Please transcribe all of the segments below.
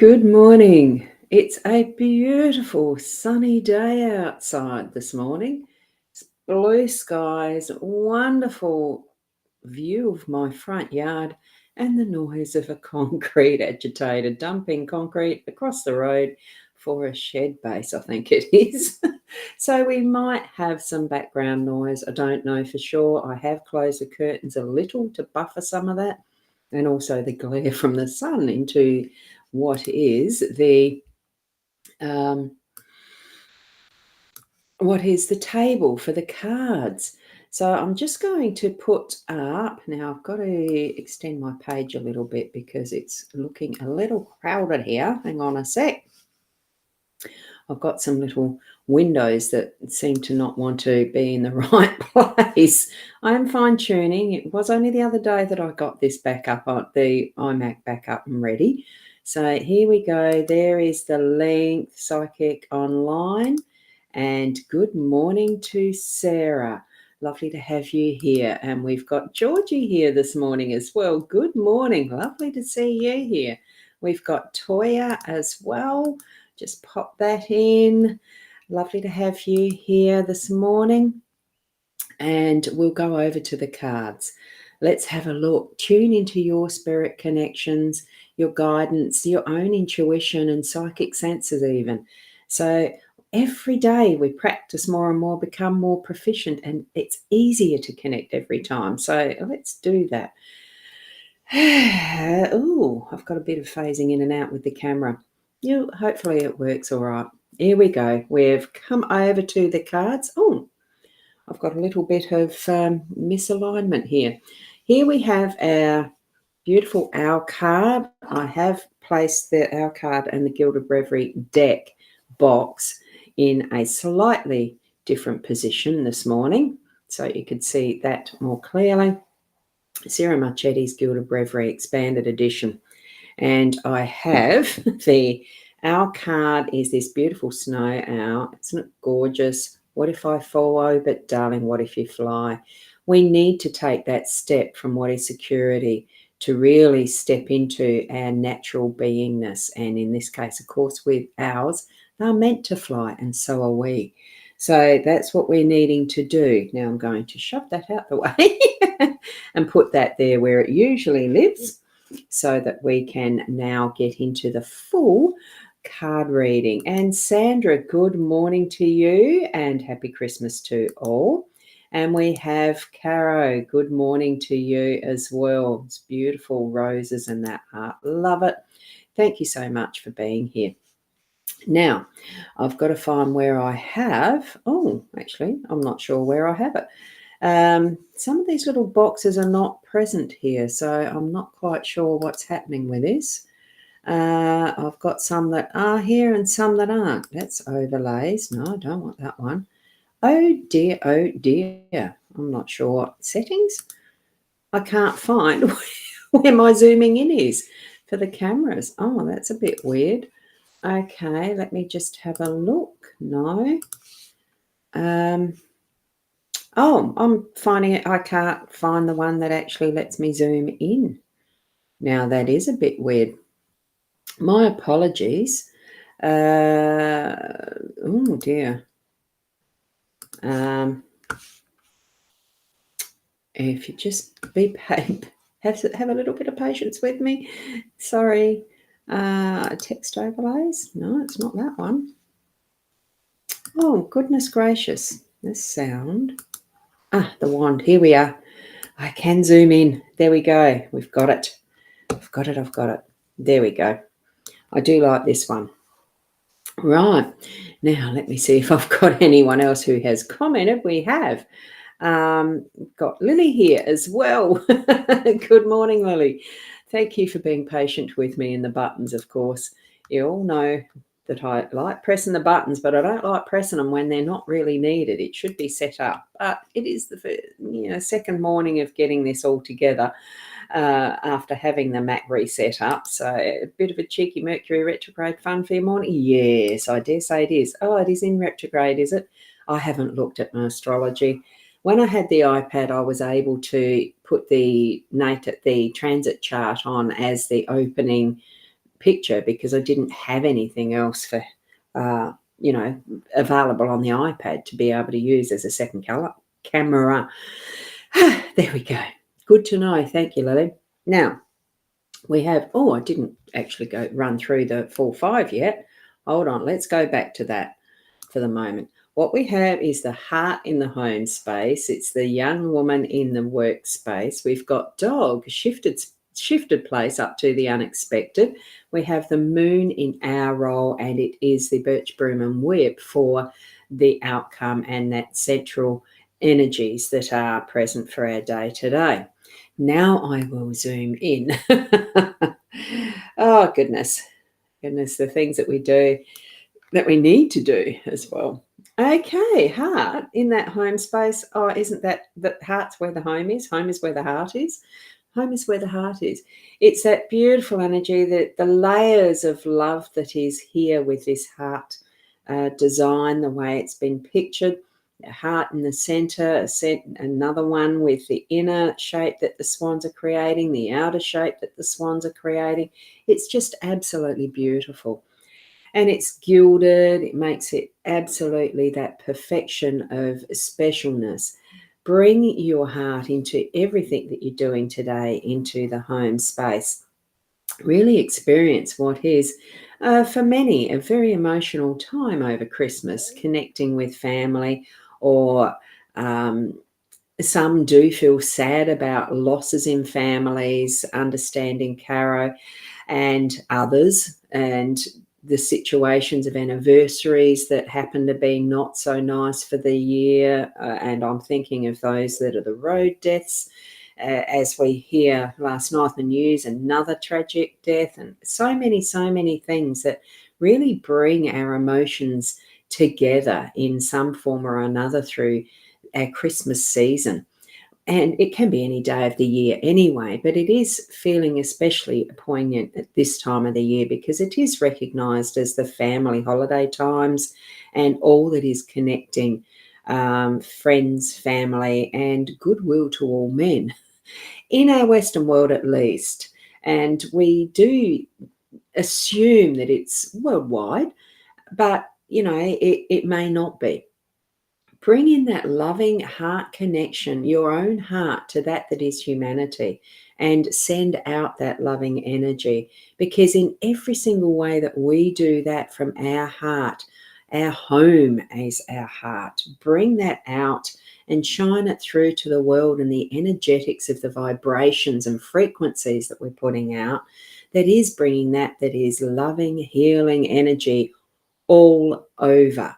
Good morning. It's a beautiful sunny day outside this morning. It's blue skies, wonderful view of my front yard, and the noise of a concrete agitator dumping concrete across the road for a shed base, I think it is. So we might have some background noise. I don't know for sure. I have closed the curtains a little to buffer some of that, and also the glare from the sun into um, what is the table for the cards. So I'm just going to put up, now I've got to extend my page a little bit because it's looking a little crowded here. Hang on a sec. I've got some little windows that seem to not want to be in the right place. I'm fine tuning. It was only the other day that I got this back up on the iMac back up and ready. So here we go. There is the link, Psychic Online. And good morning to Sarah. Lovely to have you here. And we've got Georgie here this morning as well. Good morning. Lovely to see you here. We've got Toya as well. Just pop that in. Lovely to have you here this morning. And we'll go over to the cards. Let's have a look. Tune into your spirit connections, your guidance, your own intuition and psychic senses even. So every day we practice more and more, become more proficient, and it's easier to connect every time. So let's do that. Oh, I've got a bit of phasing in and out with the camera. Hopefully it works all right. Here we go. We've come over to the cards. Oh, I've got a little bit of misalignment here. Here we have our beautiful Owl card. I have placed the Owl card and the Gilded Breviary deck box in a slightly different position this morning, so you could see that more clearly. Sarah Marchetti's Gilded Breviary Expanded Edition. And I have the Owl card is this beautiful snow owl. Isn't it gorgeous? What if I follow, but darling, what if you fly? We need to take that step from what is security to really step into our natural beingness. And in this case, of course, with owls, they're meant to fly, and so are we. So that's what we're needing to do. Now I'm going to shove that out the way and put that there where it usually lives, so that we can now get into the full card reading. And Sandra, good morning to you and happy Christmas to all. And we have Caro, good morning to you as well. It's beautiful roses and that art. Love it. Thank you so much for being here. Now, I've got to find where I have, actually, I'm not sure where I have it. Some of these little boxes are not present here, so I'm not quite sure what's happening with this. I've got some that are here and some that aren't. That's overlays. No, I don't want that one. Oh dear, oh dear. I'm not sure what settings. I can't find where my zooming in is for the cameras. Oh, that's a bit weird. Okay, let me just have a look. No. I'm finding it. I can't find the one that actually lets me zoom in. Now, that is a bit weird. My apologies. Oh, dear. If you just have a little bit of patience with me. Sorry. Text overlays. No, it's not that one. Oh, goodness gracious. This sound. The wand. Here we are. I can zoom in. There we go. We've got it. I've got it. There we go. I do like this one. Right. Now, let me see if I've got anyone else who has commented. We have. Got Lily here as well. Good morning, Lily. Thank you for being patient with me in the buttons, of course. You all know that I like pressing the buttons, but I don't like pressing them when they're not really needed. It should be set up. But it is the second morning of getting this all together after having the Mac reset up. So a bit of a cheeky Mercury retrograde fun for your morning. Yes, I dare say it is. Oh, it is in retrograde, is it? I haven't looked at my astrology. When I had the iPad, I was able to put the transit chart on as the opening picture because I didn't have anything else for, available on the iPad to be able to use as a second camera. There we go. Good to know. Thank you, Lily. Now, we have, I didn't actually run through the full 5 yet. Hold on, let's go back to that for the moment. What we have is the heart in the home space. It's the young woman in the workspace. We've got dog, shifted place up to the unexpected. We have the moon in our role, and it is the birch broom and whip for the outcome and that central energies that are present for our day today. Now I will zoom in. Oh, goodness, the things that we do that we need to do as well. Okay, heart in that home space. Oh, isn't that heart's where the home is? Home is where the heart is. Home is where the heart is. It's that beautiful energy, that the layers of love that is here with this heart design, the way it's been pictured. The heart in the center, another one with the inner shape that the swans are creating, the outer shape that the swans are creating. It's just absolutely beautiful. And it's gilded. It makes it absolutely that perfection of specialness. Bring your heart into everything that you're doing today, into the home space. Really experience what is, for many, a very emotional time over Christmas, connecting with family, or some do feel sad about losses in families, understanding Caro and others, and the situations of anniversaries that happen to be not so nice for the year. And I'm thinking of those that are the road deaths. As we hear last night in the news, another tragic death, and so many things that really bring our emotions together in some form or another through our Christmas season. And it can be any day of the year anyway, but it is feeling especially poignant at this time of the year because it is recognised as the family holiday times and all that is connecting friends, family, and goodwill to all men in our Western world at least. And we do assume that it's worldwide, but, it may not be. Bring in that loving heart connection, your own heart, to that is humanity, and send out that loving energy, because in every single way that we do that from our heart, our home is our heart. Bring that out and shine it through to the world, and the energetics of the vibrations and frequencies that we're putting out, that is bringing that is loving, healing energy all over,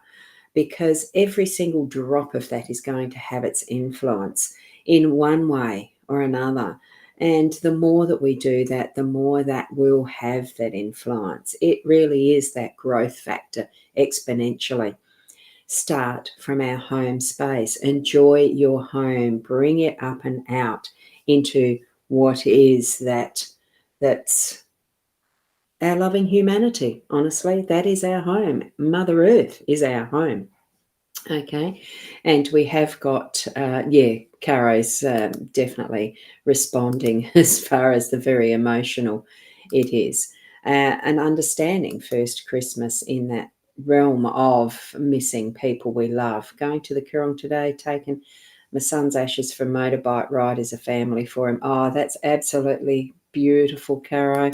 because every single drop of that is going to have its influence in one way or another. And the more that we do that, the more that will have that influence. It really is that growth factor exponentially. Start from our home space. Enjoy your home. Bring it up and out into what is that's our loving humanity. Honestly, that is our home. Mother Earth is our home. Okay, and we have got, Caro's definitely responding as far as the very emotional it is. And understanding first Christmas in that realm of missing people we love. Going to the Coorong today, taking my son's ashes for a motorbike ride as a family for him. Oh, that's absolutely beautiful, Caro.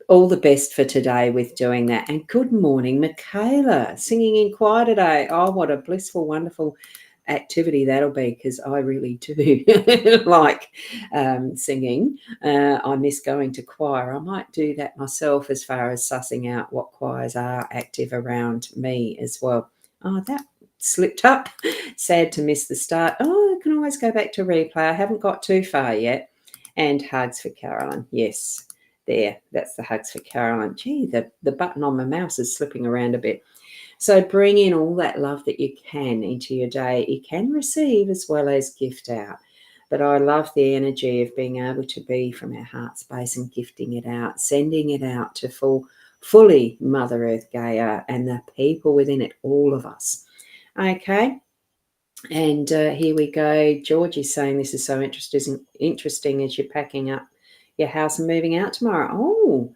All the best for today with doing that. And good morning, Michaela, singing in choir today. Oh, what a blissful, wonderful activity that'll be, because I really do like singing. I miss going to choir. I might do that myself, as far as sussing out what choirs are active around me as well. Oh, that slipped up. Sad to miss the start. Oh, I can always go back to replay. I haven't got too far yet. And hugs for Carolyn. Yes. There, that's the hugs for Carolyn. Gee, the button on my mouse is slipping around a bit. So bring in all that love that you can into your day. You can receive as well as gift out. But I love the energy of being able to be from our heart space and gifting it out, sending it out to fully Mother Earth Gaia and the people within it, all of us. Okay. And here we go. George is saying this is so interesting as you're packing up your house and moving out tomorrow. Oh,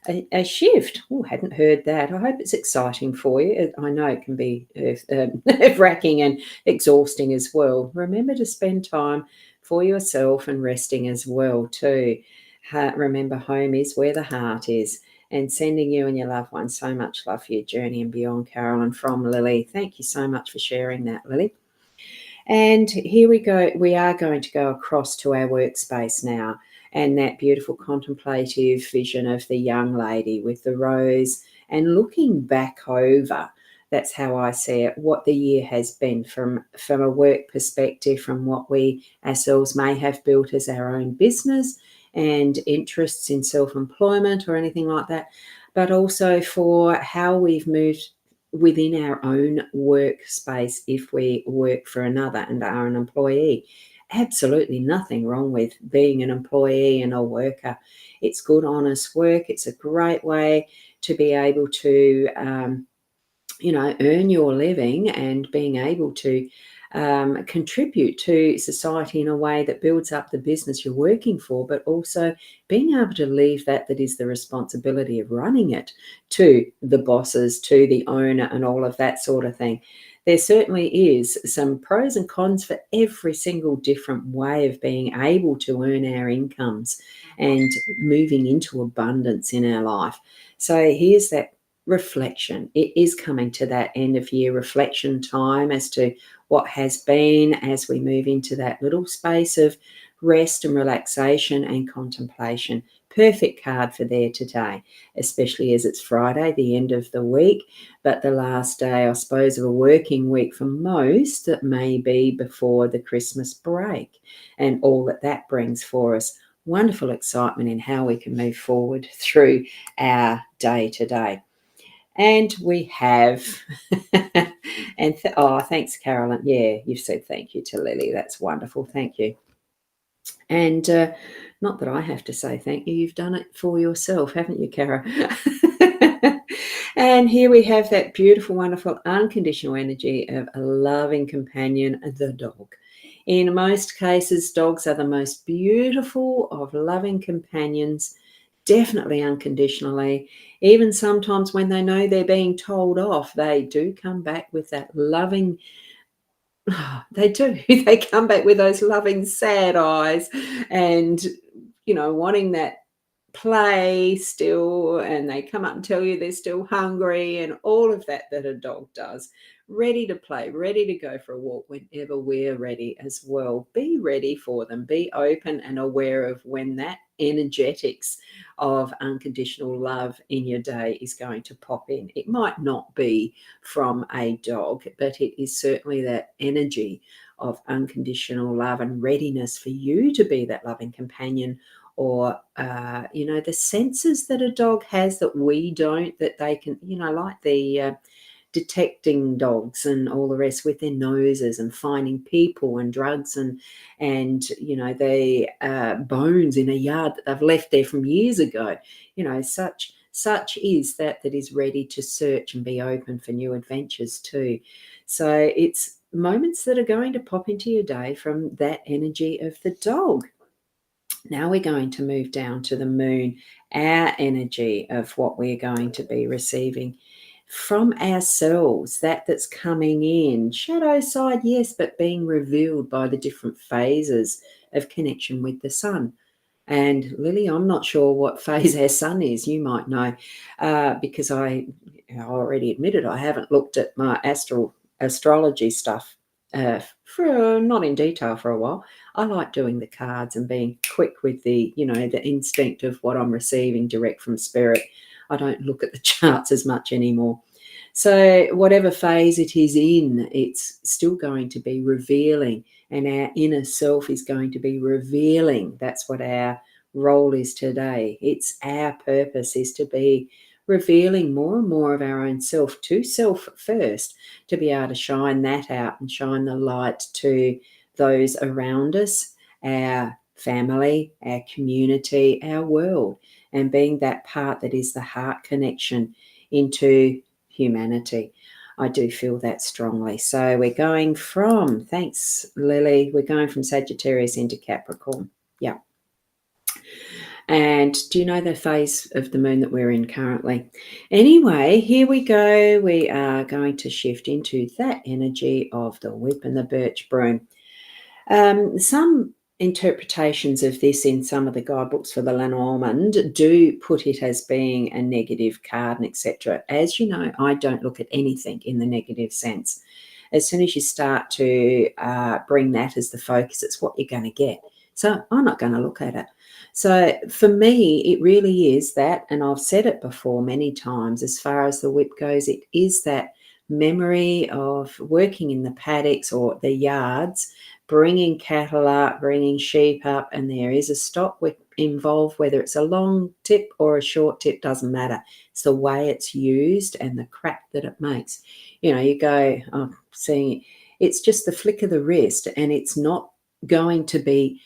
a shift. Oh, hadn't heard that. I hope it's exciting for you. I know it can be nerve-wracking and exhausting as well. Remember to spend time for yourself and resting as well too. Remember, home is where the heart is. And sending you and your loved ones so much love for your journey and beyond, Carolyn, from Lily. Thank you so much for sharing that, Lily. And here we go. We are going to go across to our workspace now, and that beautiful contemplative vision of the young lady with the rose and looking back over. That's how I see it, what the year has been from a work perspective, from what we ourselves may have built as our own business and interests in self-employment or anything like that, but also for how we've moved within our own workspace if we work for another and are an employee. Absolutely nothing wrong with being an employee and a worker. It's good, honest work. It's a great way to be able to, earn your living and being able to contribute to society in a way that builds up the business you're working for, but also being able to leave that is the responsibility of running it to the bosses, to the owner, and all of that sort of thing. There certainly is some pros and cons for every single different way of being able to earn our incomes and moving into abundance in our life. So here's that reflection. It is coming to that end of year reflection time as to what has been, as we move into that little space of rest and relaxation and contemplation. Perfect card for there today, especially as it's Friday, the end of the week, but the last day, I suppose, of a working week for most, that may be before the Christmas break and all that brings for us. Wonderful excitement in how we can move forward through our day to day. And we have, thanks, Carolyn. Yeah, you've said thank you to Lily. That's wonderful. Thank you. And not that I have to say thank you. You've done it for yourself, haven't you, Cara? And here we have that beautiful, wonderful, unconditional energy of a loving companion, the dog. In most cases, dogs are the most beautiful of loving companions, definitely unconditionally. Even sometimes when they know they're being told off, they do come back with that loving, they do. They come back with those loving, sad eyes and, wanting that play still, and they come up and tell you they're still hungry and all of that a dog does. Ready to play, ready to go for a walk whenever we're ready as well. Be ready for them. Be open and aware of when that energetics of unconditional love in your day is going to pop in. It might not be from a dog, but it is certainly that energy of unconditional love and readiness for you to be that loving companion, or the senses that a dog has that we don't, that they can, like the detecting dogs and all the rest with their noses and finding people and drugs and the bones in a yard that they've left there from years ago. Such is that is ready to search and be open for new adventures too. So it's moments that are going to pop into your day from that energy of the dog. Now we're going to move down to the moon, our energy of what we're going to be receiving from ourselves, that's coming in. Shadow side, yes, but being revealed by the different phases of connection with the sun. And Lily, I'm not sure what phase our sun is. You might know, because I already admitted I haven't looked at my astrology stuff for not in detail for a while. I like doing the cards and being quick with the instinct of what I'm receiving direct from spirit. I don't look at the charts as much anymore. So whatever phase it is in, it's still going to be revealing, and our inner self is going to be revealing. That's what our role is today. It's our purpose is to be revealing more and more of our own self to self first, to be able to shine that out and shine the light to those around us, our family, our community, our world, and being that part that is the heart connection into humanity. I do feel that strongly. So we're going from, thanks Lily, we're going from Sagittarius into Capricorn. Yeah. And do you know the phase of the moon that we're in currently? Anyway, here we go. We are going to shift into that energy of the whip and the birch broom. Some interpretations of this in some of the guidebooks for the Lenormand do put it as being a negative card and etc. As you know, I don't look at anything in the negative sense. As soon as you start to bring that as the focus, it's what you're going to get. So I'm not going to look at it. So for me, it really is that, and I've said it before many times, as far as the whip goes, it is that memory of working in the paddocks or the yards, bringing cattle up, bringing sheep up, and there is a stock whip involved, whether it's a long tip or a short tip, doesn't matter. It's the way it's used and the crack that it makes. You know, you go, oh, seeing it's just the flick of the wrist, and it's not going to be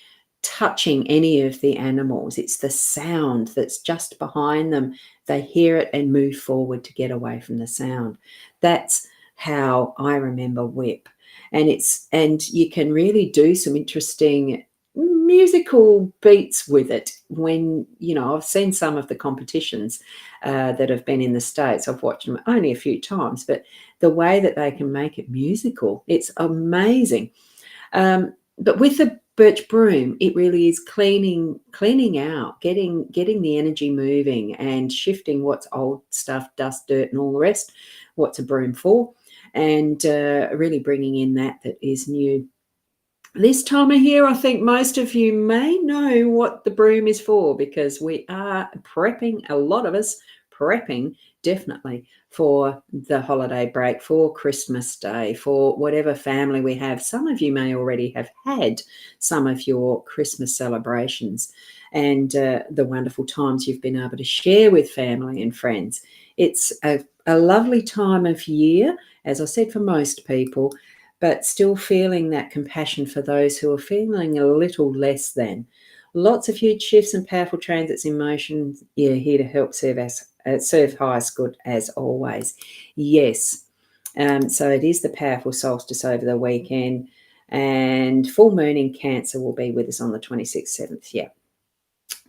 touching any of the animals. It's the sound that's just behind them. They hear it and move forward to get away from the sound. That's how I remember whip. And you can really do some interesting musical beats with it. When, you know, I've seen some of the competitions that have been in the States. I've watched them only a few times, but the way that they can make it musical, it's amazing. But with the birch broom, it really is cleaning out, getting the energy moving and shifting what's old stuff, dust, dirt, and all the rest, what's a broom for, and really bringing in that is new. This time of year, I think most of you may know what the broom is for, because we are prepping, a lot of us prepping definitely for the holiday break, for Christmas Day, for whatever family we have. Some of you may already have had some of your Christmas celebrations and the wonderful times you've been able to share with family and friends. It's a lovely time of year, as I said, for most people, but still feeling that compassion for those who are feeling a little less than. Lots of huge shifts and powerful transits in motion. Yeah, here to help serve highest good as always. Yes. So it is the powerful solstice over the weekend, and full moon in Cancer will be with us on the 26th, 7th. Yeah.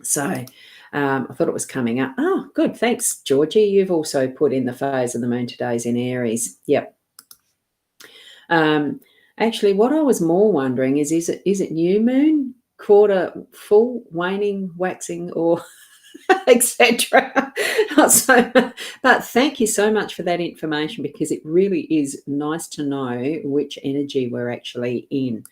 So I thought it was coming up. Oh, good. Thanks, Georgie. You've also put in the phase of the moon today's in Aries. Yep. Actually, what I was more wondering is it new moon, quarter, full, waning, waxing, or etc. So, but thank you so much for that information, because it really is nice to know which energy we're actually in.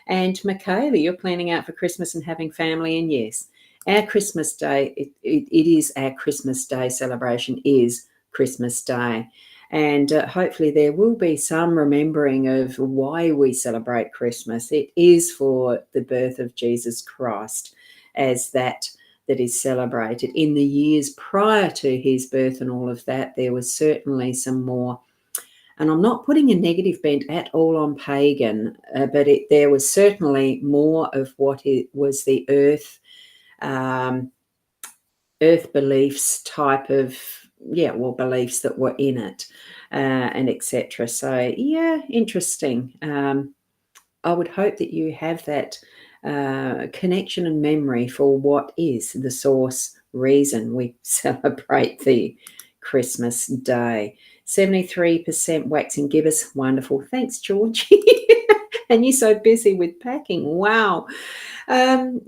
And Michaela, you're planning out for Christmas and having family, and yes, our Christmas Day, it is our Christmas Day celebration is Christmas Day. And hopefully there will be some remembering of why we celebrate Christmas. It is for the birth of Jesus Christ, as that is celebrated. In the years prior to his birth and all of that, there was certainly some more, and I'm not putting a negative bent at all on pagan, but there was certainly more of what it was the earth beliefs type of, beliefs that were in it, and etc. So yeah, interesting. I would hope that you have that connection and memory for what is the source reason we celebrate the Christmas Day. 73% waxing gibbous. Wonderful. Thanks, Georgie. And you're so busy with packing. Wow.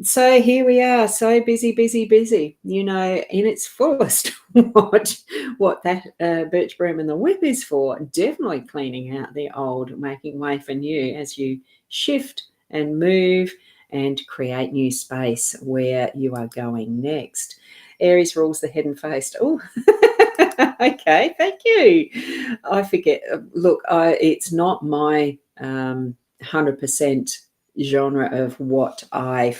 So here we are, so busy, you know, in its fullest, what that birch broom and the whip is for. Definitely cleaning out the old, making way for new as you shift and move and create new space where you are going next. Aries rules the head and face. Oh, okay, thank you. I forget. Look, it's not my 100% genre of what I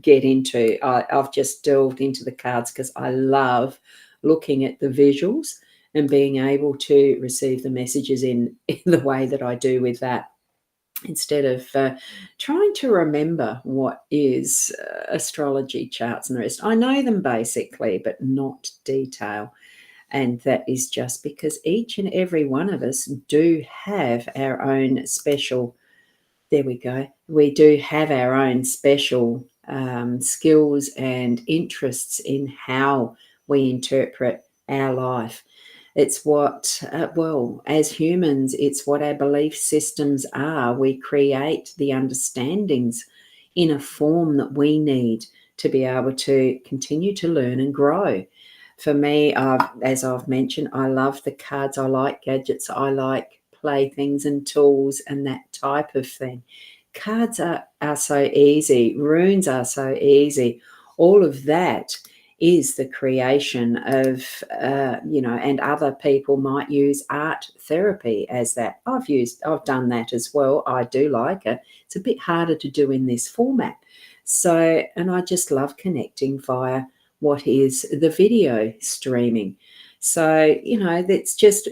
get into. I've just delved into the cards because I love looking at the visuals and being able to receive the messages in the way that I do with that, instead of trying to remember what is astrology charts and the rest. I know them basically, but not detail. And that is just because each and every one of us do have our own special, there we go, we do have our own special skills and interests in how we interpret our life. It's what, well, as humans, it's what our belief systems are. We create the understandings in a form that we need to be able to continue to learn and grow. For me, as I've mentioned, I love the cards. I like gadgets. I like playthings and tools and that type of thing. Cards are so easy. Runes are so easy. All of that is the creation of, and other people might use art therapy as that. I've done that as well. I do like it. It's a bit harder to do in this format. So, and I just love connecting via what is the video streaming. So, that's just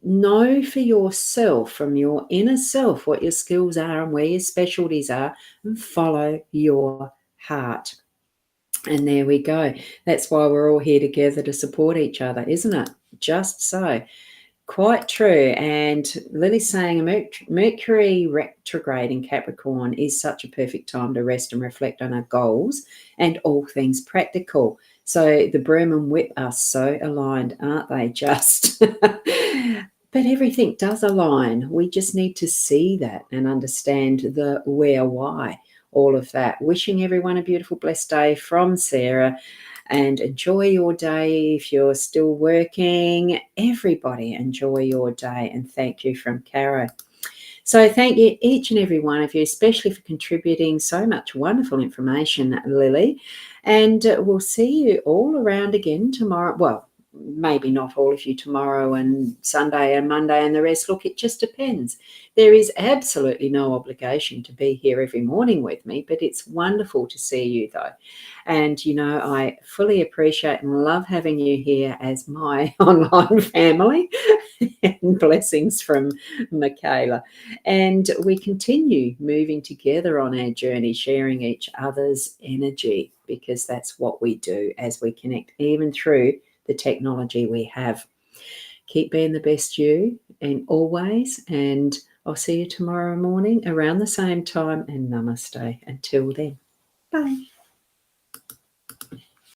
know for yourself, from your inner self, what your skills are and where your specialties are, and follow your heart. And there we go. That's why we're all here together to support each other, isn't it? Just so. Quite true. And Lily's saying Mercury retrograde in Capricorn is such a perfect time to rest and reflect on our goals and all things practical. So the broom and whip are so aligned, aren't they? Just. But everything does align. We just need to see that and understand the where, why, all of that. Wishing everyone a beautiful, blessed day from Sarah. And enjoy your day if you're still working. Everybody enjoy your day, and thank you from Caro. So thank you, each and every one of you, especially for contributing so much wonderful information, Lily. And we'll see you all around again tomorrow. Well, maybe not all of you tomorrow and Sunday and Monday and the rest. Look, it just depends. There is absolutely no obligation to be here every morning with me, but it's wonderful to see you though. And, I fully appreciate and love having you here as my online family. And blessings from Michaela. And we continue moving together on our journey, sharing each other's energy, because that's what we do as we connect, even through the technology we have. Keep being the best you, and always. And I'll see you tomorrow morning around the same time. And namaste. Until then, bye.